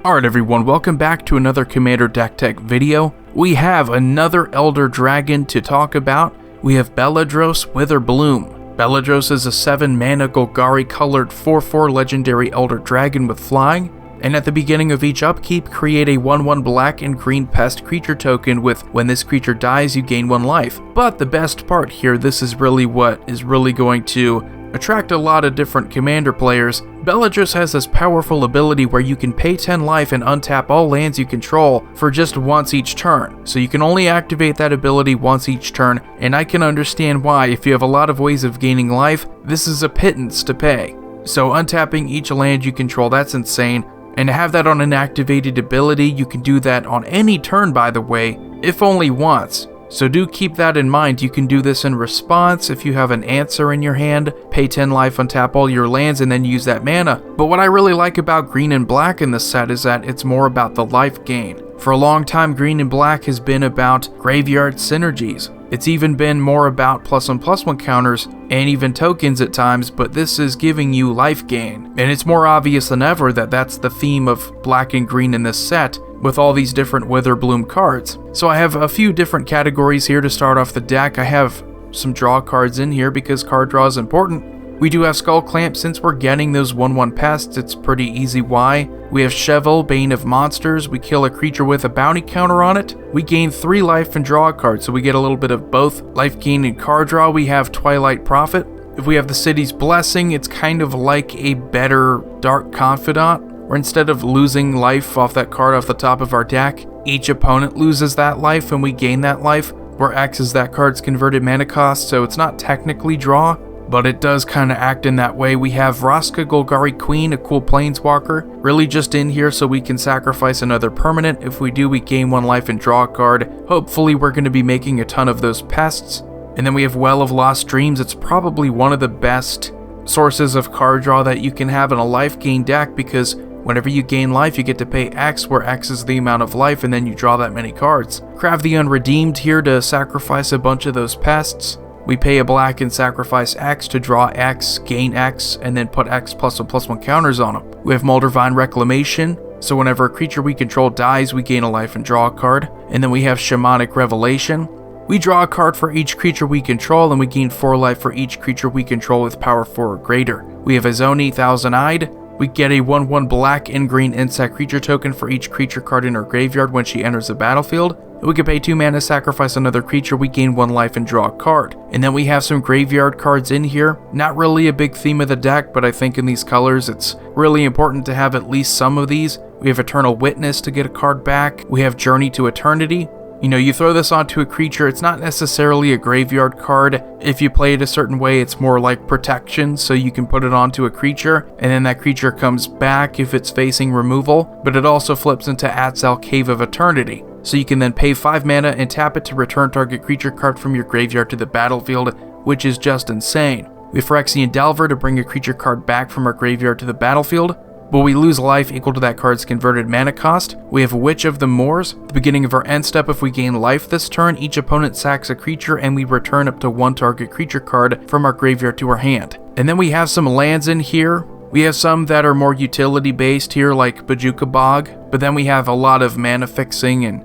Alright everyone, welcome back to another Commander Deck Tech video. We have another Elder Dragon to talk about. We have Beledros Witherbloom. Beledros is a 7-mana Golgari colored 4/4 legendary Elder Dragon with flying, and at the beginning of each upkeep, create a 1/1 black and green pest creature token with when this creature dies, you gain 1 life. But the best part here, this is really what is really going to attract a lot of different Commander players. Beledros has this powerful ability where you can pay 10 life and untap all lands you control for just once each turn. So you can only activate that ability once each turn, and I can understand why. If you have a lot of ways of gaining life, this is a pittance to pay. So untapping each land you control, that's insane. And to have that on an activated ability, you can do that on any turn, by the way, if only once. So do keep that in mind. You can do this in response if you have an answer in your hand, pay 10 life, untap all your lands, and then use that mana. But what I really like about green and black in this set is that it's more about the life gain. For a long time, green and black has been about graveyard synergies. It's even been more about +1/+1 counters and even tokens at times, but this is giving you life gain. And it's more obvious than ever that that's the theme of black and green in this set, with all these different Witherbloom cards. So I have a few different categories here to start off the deck. I have some draw cards in here because card draw is important. We do have Skull Clamp. Since we're getting those 1/1 pests, it's pretty easy why. We have Cheval, Bane of Monsters. We kill a creature with a bounty counter on it. We gain 3 life and draw a card, so we get a little bit of both life gain and card draw. We have Twilight Prophet. If we have the City's Blessing, it's kind of like a better Dark Confidant, where instead of losing life off that card off the top of our deck, each opponent loses that life and we gain that life, where X is that card's converted mana cost, so it's not technically draw, but it does kind of act in that way. We have Vraska Golgari Queen, a cool planeswalker, really just in here so we can sacrifice another permanent. If we do, we gain 1 life and draw a card. Hopefully we're going to be making a ton of those pests. And then we have Well of Lost Dreams. It's probably one of the best sources of card draw that you can have in a life gain deck, because whenever you gain life, you get to pay X, where X is the amount of life, and then you draw that many cards. Craft the Unredeemed here to sacrifice a bunch of those pests. We pay a black and sacrifice X to draw X, gain X, and then put X +1/+1 counters on them. We have Moldavine Reclamation, so whenever a creature we control dies, we gain a life and draw a card. And then we have Shamanic Revelation. We draw a card for each creature we control, and we gain 4 life for each creature we control with power 4 or greater. We have Azoni, Thousand-Eyed. We get a 1/1 black and green insect creature token for each creature card in our graveyard when she enters the battlefield. We can pay 2 mana, sacrifice another creature, we gain 1 life and draw a card. And then we have some graveyard cards in here. Not really a big theme of the deck, but I think in these colors it's really important to have at least some of these. We have Eternal Witness to get a card back. We have Journey to Eternity. You know, you throw this onto a creature, it's not necessarily a graveyard card. If you play it a certain way, it's more like protection, so you can put it onto a creature, and then that creature comes back if it's facing removal, but it also flips into Atzel Cave of Eternity. So you can then pay 5 mana and tap it to return target creature card from your graveyard to the battlefield, which is just insane. We have Phyrexian Delver to bring a creature card back from our graveyard to the battlefield, but we lose life equal to that card's converted mana cost. We have Witch of the Moors. At the beginning of our end step, if we gain life this turn, each opponent sacks a creature and we return up to 1 target creature card from our graveyard to our hand. And then we have some lands in here. We have some that are more utility based here, like Bojuka Bog, but then we have a lot of mana fixing and,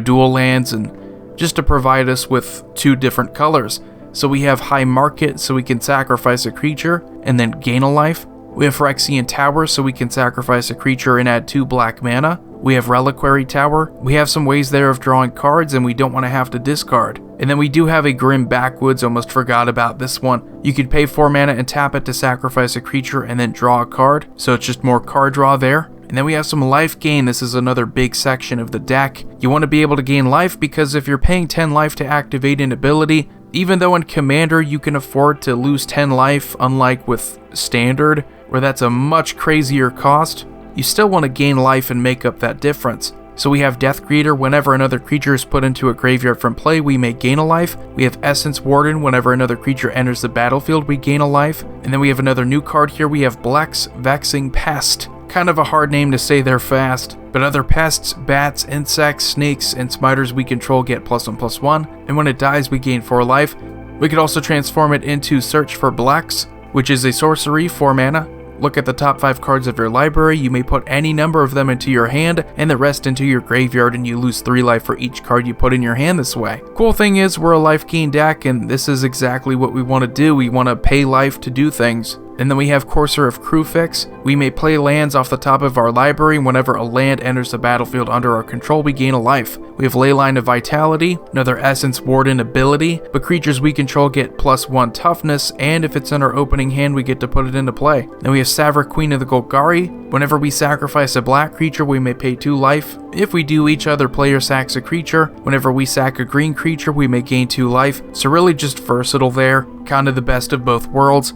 dual lands, and just to provide us with 2 different colors. So we have High Market, so we can sacrifice a creature and then gain a life. We have Phyrexian Tower, so we can sacrifice a creature and add 2 black mana. We have Reliquary Tower. We have some ways there of drawing cards, and we don't want to have to discard. And then we do have a Grim Backwoods, almost forgot about this one. You can pay 4 mana and tap it to sacrifice a creature and then draw a card, so it's just more card draw there. And then we have some life gain. This is another big section of the deck. You want to be able to gain life, because if you're paying 10 life to activate an ability, even though in Commander you can afford to lose 10 life, unlike with Standard, where that's a much crazier cost, you still want to gain life and make up that difference. So we have Death Creator. Whenever another creature is put into a graveyard from play, we may gain a life. We have Essence Warden. Whenever another creature enters the battlefield, we gain a life. And then we have another new card here. We have Blex Vexing Pest. Kind of a hard name to say there fast, but other pests, bats, insects, snakes, and spiders we control get +1/+1, and when it dies we gain 4 life. We could also transform it into Search for Blex, which is a sorcery, 4 mana. Look at the top 5 cards of your library. You may put any number of them into your hand and the rest into your graveyard, and you lose 3 life for each card you put in your hand this way. Cool thing is, we're a Lifegain deck, and this is exactly what we want to do. We want to pay life to do things. And then we have Courser of Crewfix. We may play lands off the top of our library, and whenever a land enters the battlefield under our control, we gain a life. We have Leyline of Vitality, another Essence Warden ability, but creatures we control get +1 toughness, and if it's in our opening hand, we get to put it into play. Then we have Savra, Queen of the Golgari. Whenever we sacrifice a black creature, we may pay 2 life. If we do, each other player sacks a creature. Whenever we sack a green creature, we may gain 2 life. So really just versatile there, kind of the best of both worlds.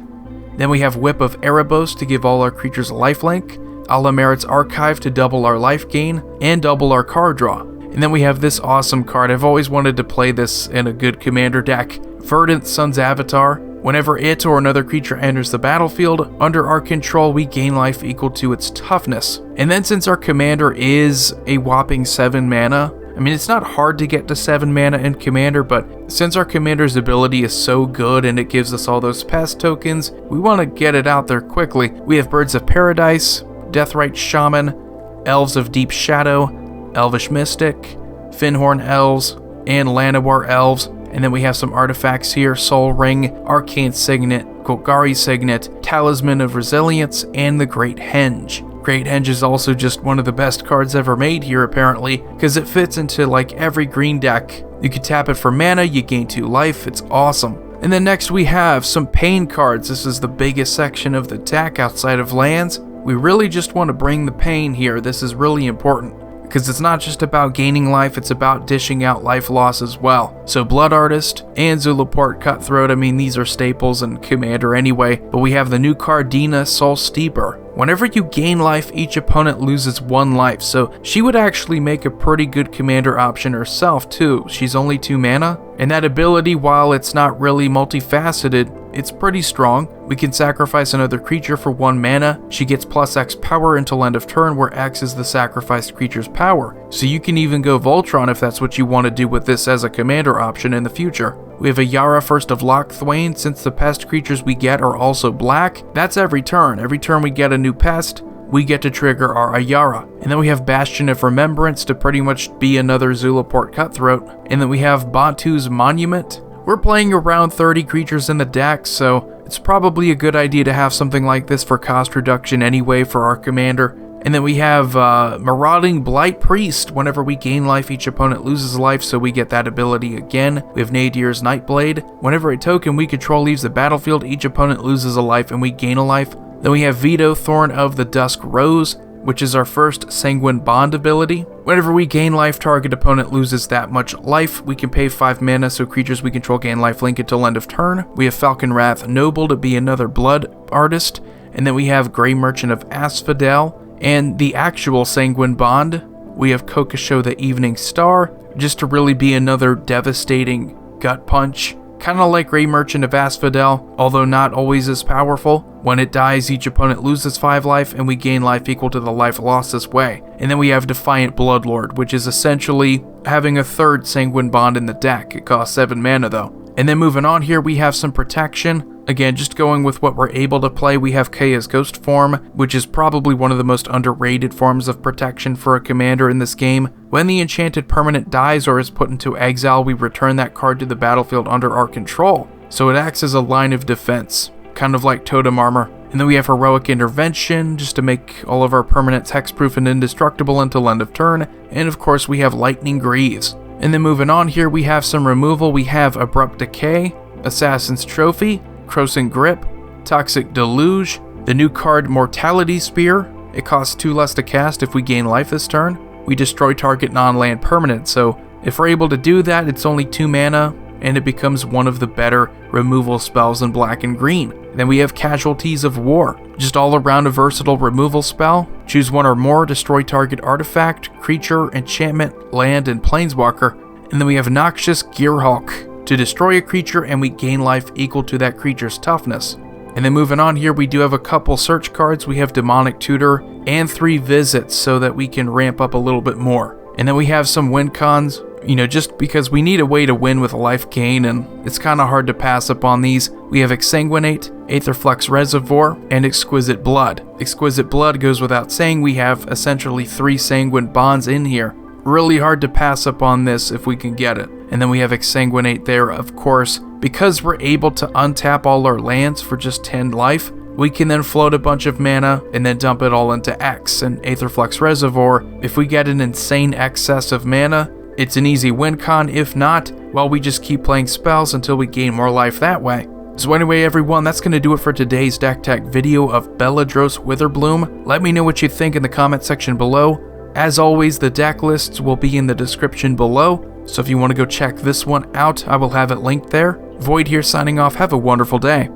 Then we have Whip of Erebos to give all our creatures a lifelink, Alamerit's Archive to double our life gain, and double our card draw. And then we have this awesome card. I've always wanted to play this in a good commander deck. Verdant Sun's Avatar. Whenever it or another creature enters the battlefield under our control, we gain life equal to its toughness. And then since our commander is a whopping 7 mana, I mean, it's not hard to get to 7 mana in Commander, but since our Commander's ability is so good and it gives us all those pest tokens, we want to get it out there quickly. We have Birds of Paradise, Deathrite Shaman, Elves of Deep Shadow, Elvish Mystic, Finhorn Elves, and Llanowar Elves. And then we have some artifacts here: Soul Ring, Arcane Signet, Golgari Signet, Talisman of Resilience, and the Great Henge. Great Henge is also just one of the best cards ever made here, apparently, because it fits into like every green deck. You can tap it for mana, you gain 2 life, it's awesome. And then next we have some pain cards. This is the biggest section of the deck outside of lands. We really just want to bring the pain here. This is really important, because it's not just about gaining life, it's about dishing out life loss as well. So Blood Artist and Zulaport Cutthroat, I mean, these are staples in Commander anyway, but we have the new card Dina, Soul Steeper. Whenever you gain life, each opponent loses 1 life, so she would actually make a pretty good commander option herself too. She's only 2 mana, and that ability, while it's not really multifaceted, it's pretty strong. We can sacrifice another creature for 1 mana. She gets +X power until end of turn, where X is the sacrificed creature's power. So you can even go Voltron if that's what you want to do with this as a commander option in the future. We have a Yara, First of Locthwain. Since the pest creatures we get are also black, that's every turn. Every turn we get a new pest, we get to trigger our Ayara. And then we have Bastion of Remembrance to pretty much be another Zulaport Cutthroat. And then we have Batu's Monument. We're playing around 30 creatures in the deck, so it's probably a good idea to have something like this for cost reduction anyway for our commander. And then we have Marauding Blight Priest. Whenever we gain life, each opponent loses life, so we get that ability again. We have Nadir's Nightblade. Whenever a token we control leaves the battlefield, each opponent loses a life and we gain a life. Then we have Veto, Thorn of the Dusk Rose, which is our first Sanguine Bond ability. Whenever we gain life, target opponent loses that much life. We can pay 5 mana, so creatures we control gain lifelink until end of turn. We have Falcon Wrath Noble to be another Blood Artist. And then we have Grey Merchant of Asphodel. And the actual Sanguine Bond, we have Kokosho the Evening Star, just to really be another devastating gut punch. Kind of like Grey Merchant of Asphodel, although not always as powerful. When it dies, each opponent loses 5 life, and we gain life equal to the life lost this way. And then we have Defiant Bloodlord, which is essentially having a third Sanguine Bond in the deck. It costs 7 mana though. And then moving on here, we have some protection. Again, just going with what we're able to play, we have Kaya's Ghost form, which is probably one of the most underrated forms of protection for a commander in this game. When the enchanted permanent dies or is put into exile, we return that card to the battlefield under our control. So it acts as a line of defense, kind of like Totem Armor. And then we have Heroic Intervention, just to make all of our permanents hexproof and indestructible until end of turn. And of course we have Lightning Greaves. And then moving on here, we have some removal. We have Abrupt Decay, Assassin's Trophy, Croson Grip, Toxic Deluge, the new card Mortality Spear. It costs 2 less to cast if we gain life this turn. We destroy target non-land permanent, so if we're able to do that, it's only 2 mana, and it becomes one of the better removal spells in black and green. Then we have Casualties of War, just all around a versatile removal spell. Choose 1 or more, destroy target artifact, creature, enchantment, land, and planeswalker. And then we have Noxious Gearhulk, to destroy a creature and we gain life equal to that creature's toughness. And then moving on here, we do have a couple search cards. We have Demonic Tutor and 3 Visits so that we can ramp up a little bit more. And then we have some win cons. just because we need a way to win with Lifegain, and it's kind of hard to pass up on these. We have Exsanguinate, Aetherflux Reservoir, and Exquisite Blood. Exquisite Blood goes without saying. We have essentially 3 sanguine bonds in here. Really hard to pass up on this if we can get it. And then we have Exsanguinate there, of course. Because we're able to untap all our lands for just 10 life, we can then float a bunch of mana and then dump it all into X and Aetherflux Reservoir. If we get an insane excess of mana, it's an easy win con. If not, well, we just keep playing spells until we gain more life that way. So anyway, everyone, that's going to do it for today's deck tech video of Beledros Witherbloom. Let me know what you think in the comment section below. As always, the deck lists will be in the description below, so if you want to go check this one out, I will have it linked there. Void here signing off. Have a wonderful day.